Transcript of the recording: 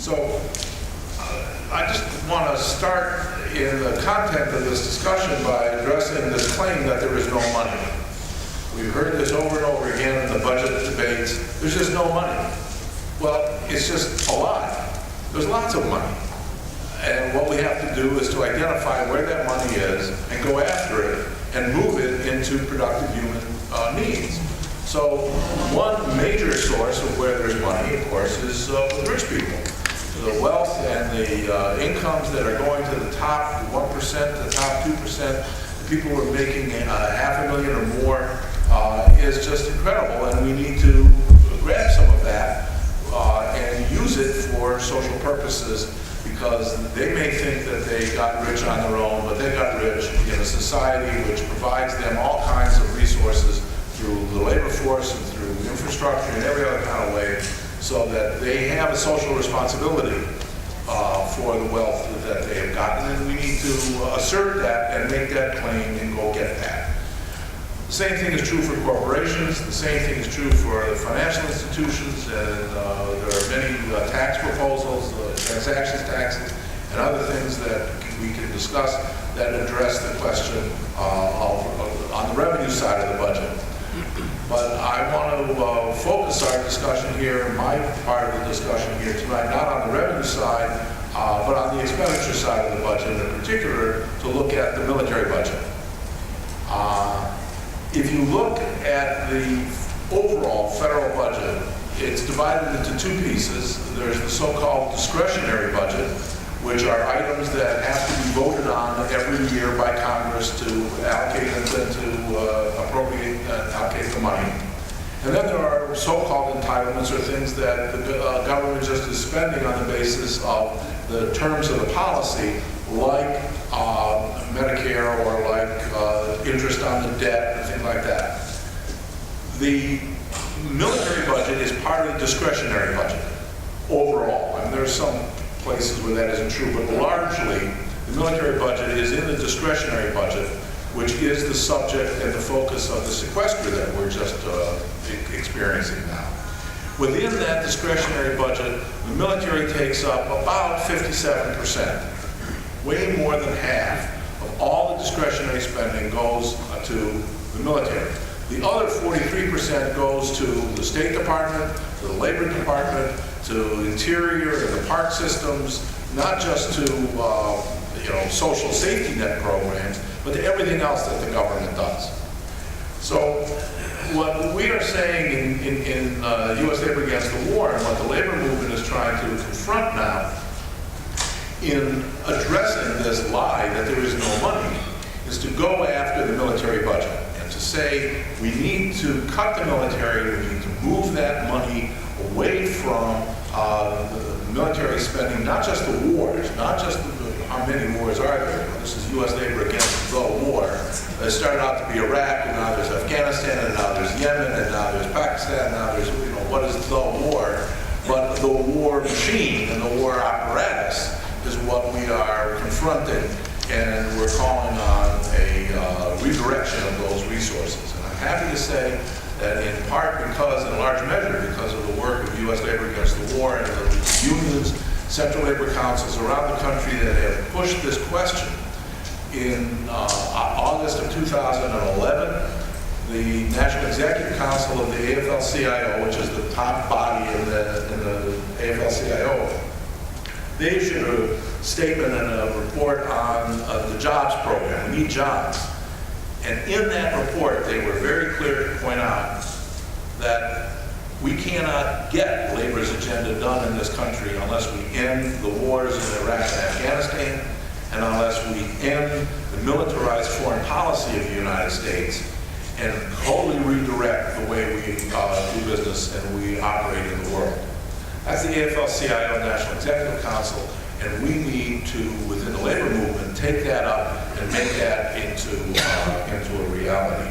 So I just want to start in the content of this discussion by addressing this claim that there is no money. We've heard this over and over again in the budget debates. There's just no money. Well, it's just a lie. There's lots of money. And what we have to do is to identify where that money is and go after it and move it into productive human needs. So one major source of where there's money, of course, is with rich people. The wealth and the incomes that are going to the top 1%, the top 2%, the people who are making $500,000 or more is just incredible, and we need to grab some of that and use it for social purposes, because they may think that they got rich on their own, but they got rich in a society which provides them all kinds of resources through the labor force and through infrastructure and every other kind of way, so that they have a social responsibility for the wealth that they have gotten, and we need to assert that and make that claim and go get that. The same thing is true for corporations. The same thing is true for financial institutions, and there are many tax proposals, transactions taxes, and other things that we can discuss that address the question on the revenue side of the budget. But I want to focus our discussion here, my part of the discussion here tonight, not on the revenue side, but on the expenditure side of the budget, in particular, to look at the military budget. If you look at the overall federal budget, it's divided into two pieces. There's the so-called discretionary budget, which are items that have to be voted on every year by Congress to allocate them to allocate the money. And then there are so-called entitlements, or things that the government just is spending on the basis of the terms of the policy, like Medicare or like interest on the debt and things like that. The military budget is part of the discretionary budget overall. I mean, there are some places where that isn't true, but largely the military budget is in the discretionary budget, which is the subject and the focus of the sequester that we're just experiencing now. Within that discretionary budget, the military takes up about 57%. Way more than half of all the discretionary spending goes to the military. The other 43% goes to the State Department, to the Labor Department, to Interior and the park systems, not just to social safety net programs, but to everything else that the government does. So what we are saying in U.S. Labor Against the War, and what the labor movement is trying to confront now in addressing this lie that there is no money, is to go after the military budget and to say we need to cut the military, we need to move that money away from the military spending, not just the wars, not just how many wars are there. This is U.S. Labor Against the War. It started out to be Iraq, and now there's Afghanistan, and now there's Yemen, and now there's Pakistan, and now there's, what is the war? But the war machine and the war apparatus is what we are confronting, and we're calling on a redirection of those resources. And I'm happy to say that in part because, in large measure, because of the work of U.S. Labor Against the War and the unions, central labor councils around the country that have pushed this question, in August of 2011, the National Executive Council of the AFL-CIO, which is the top body in the AFL-CIO, they issued a statement and a report on the jobs program. We need jobs. And in that report, they were very clear to point out that we cannot get labor's agenda done in this country unless we end the wars in Iraq and Afghanistan, and unless we end the militarized foreign policy of the United States and totally redirect the way we do business and we operate in the world. That's the AFL-CIO National Executive Council, and we need to, within the labor movement, take that up and make that into a reality.